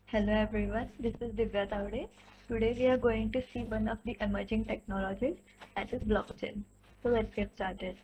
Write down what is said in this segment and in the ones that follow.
Hello everyone, this is Divya Tavade. Today we are going to see one of the emerging technologies, that is blockchain. So let's get started.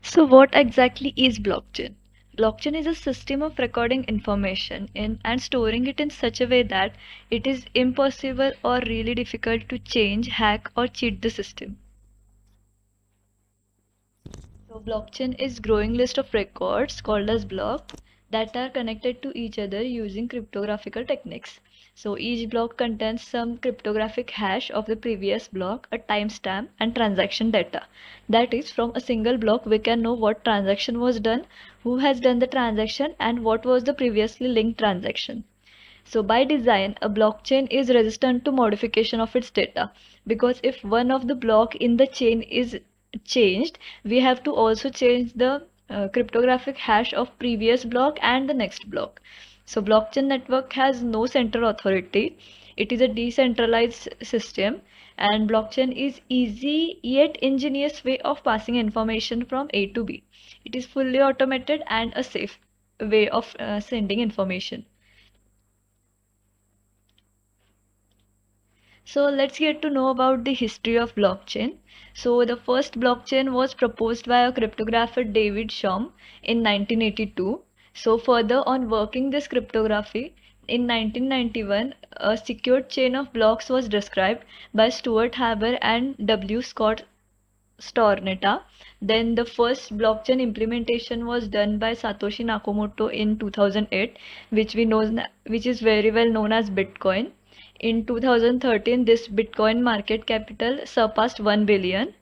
So what exactly is blockchain? Blockchain is a system of recording information in and storing it in such a way that it is impossible or really difficult to change, hack or cheat the system. So blockchain is growing list of records called as blocks that are connected to each other using cryptographical techniques. So each block contains some cryptographic hash of the previous block, a timestamp and transaction data. That is, from a single block we can know what transaction was done, who has done the transaction and what was the previously linked transaction. So by design, a blockchain is resistant to modification of its data because if one of the block in the chain is changed, we have to also change the cryptographic hash of previous block and the next block. So blockchain network has no central authority. It is a decentralized system and blockchain is easy yet ingenious way of passing information from A to B. It is fully automated and a safe way of sending information. So let's get to know about the history of blockchain. So the first blockchain was proposed by a cryptographer David Shum in 1982. So further on working this cryptography, in 1991, a secured chain of blocks was described by Stuart Haber and W. Scott Stornetta. Then the first blockchain implementation was done by Satoshi Nakamoto in 2008, which is very well known as Bitcoin. In 2013, this Bitcoin market capital surpassed 1 billion.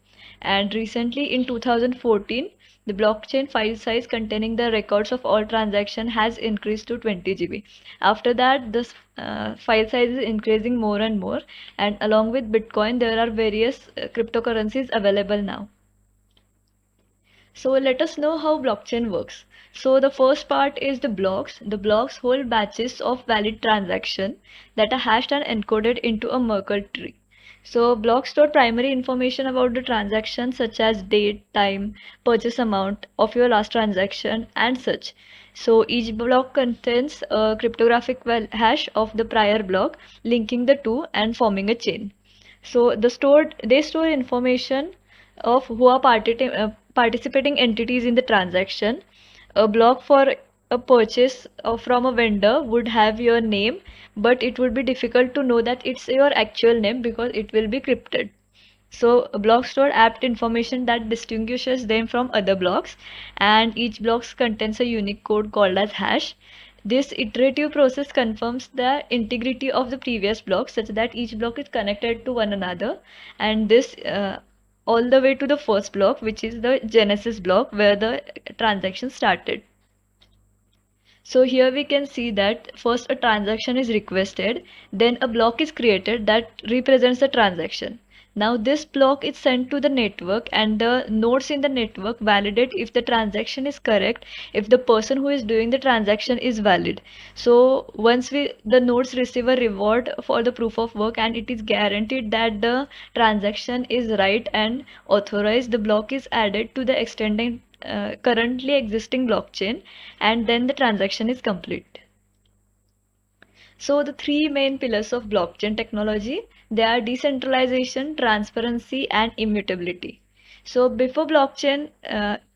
And recently in 2014, the blockchain file size containing the records of all transactions has increased to 20 GB. After that, this file size is increasing more and more. And along with Bitcoin, there are various cryptocurrencies available now. So let us know how blockchain works. So the first part is the blocks. The blocks hold batches of valid transaction that are hashed and encoded into a Merkle tree. So blocks store primary information about the transaction such as date, time, purchase amount of your last transaction and such. So each block contains a cryptographic hash of the prior block linking the two and forming a chain. So they store information of who are participating entities in the transaction. A block for a purchase from a vendor would have your name, but it would be difficult to know that it's your actual name because it will be crypted. So blocks store apt information that distinguishes them from other blocks, and each block contains a unique code called as hash. This iterative process confirms the integrity of the previous block such that each block is connected to one another, and this all the way to the first block, which is the genesis block where the transaction started. So here we can see that first a transaction is requested, then a block is created that represents the transaction. Now this block is sent to the network and the nodes in the network validate if the transaction is correct, if the person who is doing the transaction is valid. So once the nodes receive a reward for the proof of work and it is guaranteed that the transaction is right and authorized, the block is added to the extended currently existing blockchain and then the transaction is complete. So the three main pillars of blockchain technology, they are decentralization, transparency and immutability. So before blockchain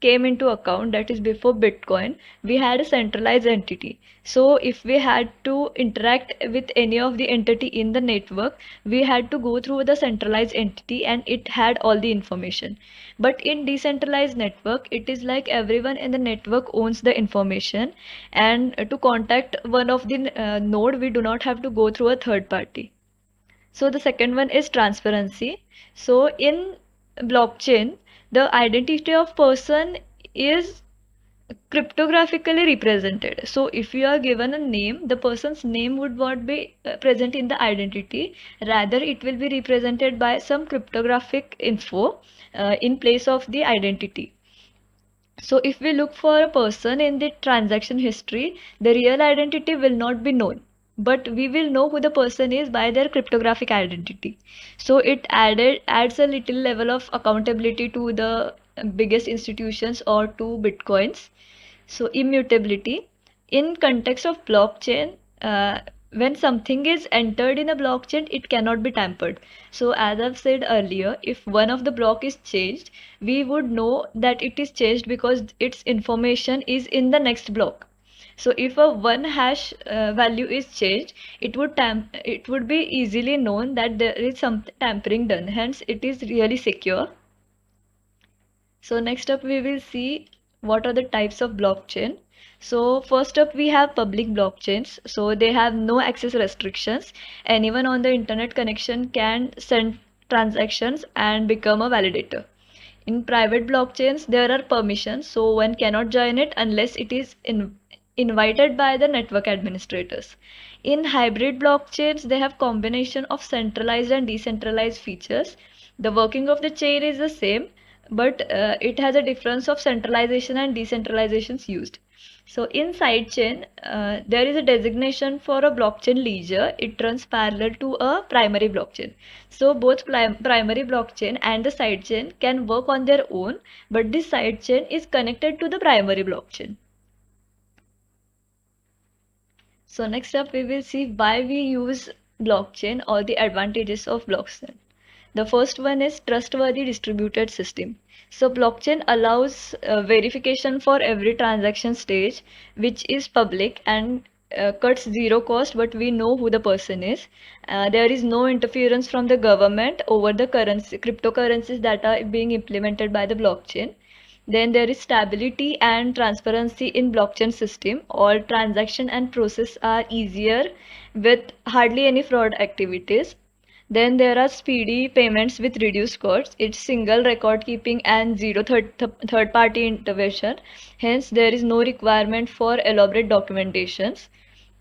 came into account, that is before Bitcoin, we had a centralized entity. So if we had to interact with any of the entity in the network, we had to go through the centralized entity and it had all the information. But in decentralized network, it is like everyone in the network owns the information, and to contact one of the node, we do not have to go through a third party. So the second one is transparency. So in blockchain, the identity of person is cryptographically represented. So if you are given a name, the person's name would not be present in the identity. Rather, it will be represented by some cryptographic info in place of the identity. So if we look for a person in the transaction history, the real identity will not be known, but we will know who the person is by their cryptographic identity. So it adds a little level of accountability to the biggest institutions or to Bitcoins. So immutability. In context of blockchain, when something is entered in a blockchain, it cannot be tampered. So as I've said earlier, if one of the block is changed, we would know that it is changed because its information is in the next block. So if a one hash value is changed, it would be easily known that there is some tampering done. Hence, it is really secure. So next up we will see what are the types of blockchain. So first up we have public blockchains. So they have no access restrictions. Anyone on the internet connection can send transactions and become a validator. In private blockchains there are permissions, so one cannot join it unless it is invited by the network administrators. In hybrid blockchains they have combination of centralized and decentralized features. The working of the chain is the same, but it has a difference of centralization and decentralizations used. So in sidechain, there is a designation for a blockchain ledger. It runs parallel to a primary blockchain. So both primary blockchain and the sidechain can work on their own, but this sidechain is connected to the primary blockchain. So next up we will see why we use blockchain or the advantages of blockchain. The first one is trustworthy distributed system. So blockchain allows verification for every transaction stage, which is public and cuts zero cost, but we know who the person is. There is no interference from the government over the cryptocurrencies that are being implemented by the blockchain. Then there is stability and transparency in blockchain system. All transaction and process are easier with hardly any fraud activities. Then there are speedy payments with reduced costs. It's single record keeping and zero third party intervention. Hence, there is no requirement for elaborate documentations.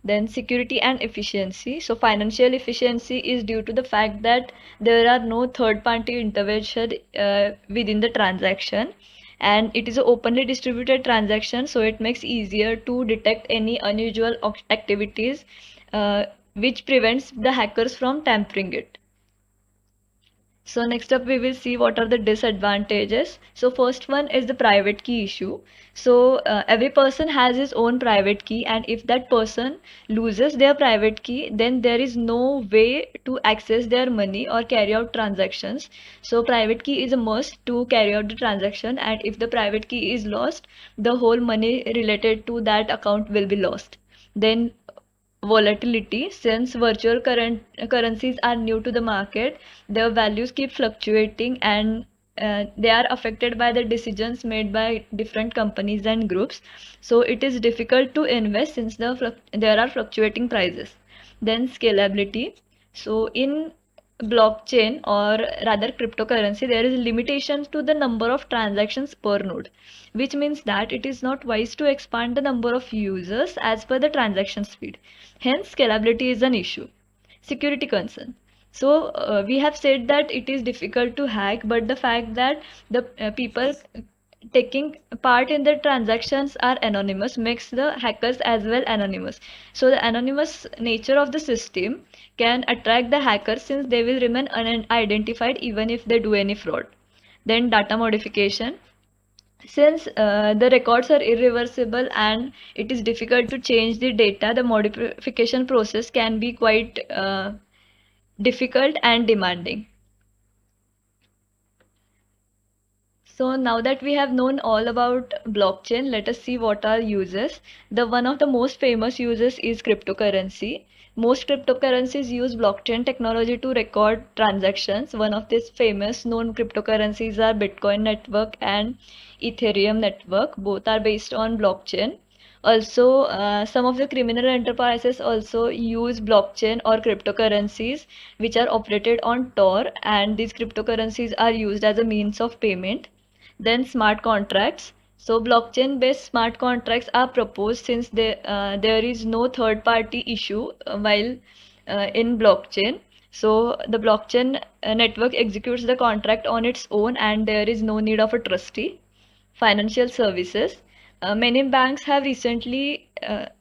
Then security and efficiency. So financial efficiency is due to the fact that there are no third party intervention within the transaction, and it is an openly distributed transaction, so it makes easier to detect any unusual activities, which prevents the hackers from tampering it. So next up we will see what are the disadvantages. So first one is the private key issue. So every person has his own private key, and if that person loses their private key, then there is no way to access their money or carry out transactions. So private key is a must to carry out the transaction, and if the private key is lost, the whole money related to that account will be lost. Then volatility. Since virtual currencies are new to the market, their values keep fluctuating, and they are affected by the decisions made by different companies and groups. So it is difficult to invest since there are fluctuating prices. Then scalability. So in blockchain, or rather cryptocurrency, there is limitations to the number of transactions per node, which means that it is not wise to expand the number of users as per the transaction speed. Hence scalability is an issue. Security concern. So we have said that it is difficult to hack, but the fact that the people taking part in the transactions are anonymous makes the hackers as well anonymous. So the anonymous nature of the system can attract the hackers since they will remain unidentified even if they do any fraud. Then data modification. Since the records are irreversible and it is difficult to change the data, the modification process can be quite difficult and demanding. So now that we have known all about blockchain, let us see what are uses. The one of the most famous uses is cryptocurrency. Most cryptocurrencies use blockchain technology to record transactions. One of these famous known cryptocurrencies are Bitcoin network and Ethereum network. Both are based on blockchain. Also, some of the criminal enterprises also use blockchain or cryptocurrencies which are operated on Tor, and these cryptocurrencies are used as a means of payment. Then smart contracts. So blockchain-based smart contracts are proposed since there is no third-party issue while in blockchain. So the blockchain network executes the contract on its own, and there is no need of a trustee. Financial services. Many banks have recently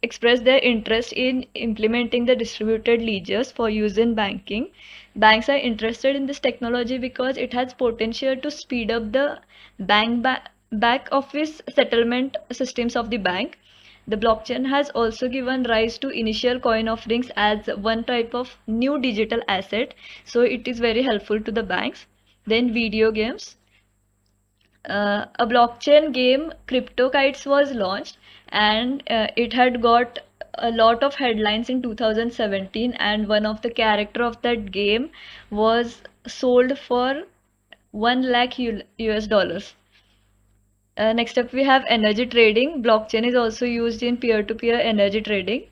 expressed their interest in implementing the distributed ledgers for use in banking. Banks are interested in this technology because it has potential to speed up the bank back office settlement systems of the bank. The blockchain has also given rise to initial coin offerings as one type of new digital asset. So it is very helpful to the banks. Then video games. A blockchain game, CryptoKites, was launched, and it had got a lot of headlines in 2017. And one of the character of that game was sold for 1 lakh US dollars. Next up, we have energy trading. Blockchain is also used in peer-to-peer energy trading.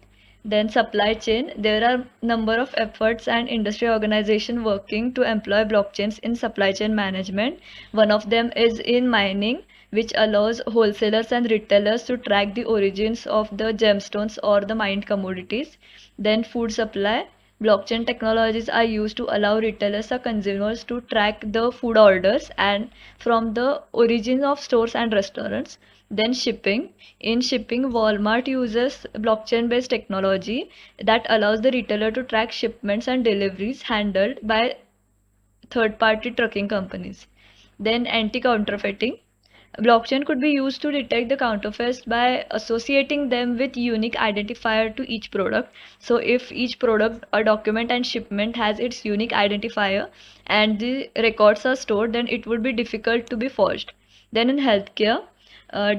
Then supply chain. There are number of efforts and industry organization working to employ blockchains in supply chain management. One of them is in mining, which allows wholesalers and retailers to track the origins of the gemstones or the mined commodities. Then food supply. Blockchain technologies are used to allow retailers or consumers to track the food orders and from the origin of stores and restaurants. Then shipping. In shipping, Walmart uses blockchain-based technology that allows the retailer to track shipments and deliveries handled by third-party trucking companies. Then anti-counterfeiting. Blockchain could be used to detect the counterfeits by associating them with unique identifier to each product. So if each product, a document and shipment has its unique identifier and the records are stored, then it would be difficult to be forged. Then in healthcare,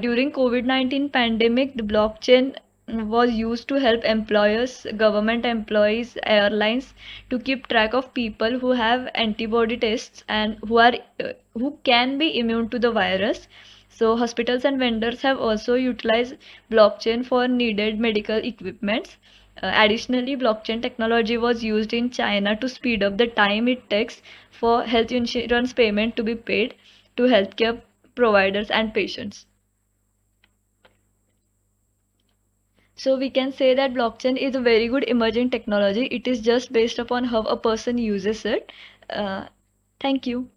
during COVID-19 pandemic, the blockchain was used to help employers, government employees, airlines to keep track of people who have antibody tests and who can be immune to the virus. So hospitals and vendors have also utilized blockchain for needed medical equipments. Additionally, blockchain technology was used in China to speed up the time it takes for health insurance payment to be paid to healthcare providers and patients. So we can say that blockchain is a very good emerging technology. It is just based upon how a person uses it. Uh, Thank you.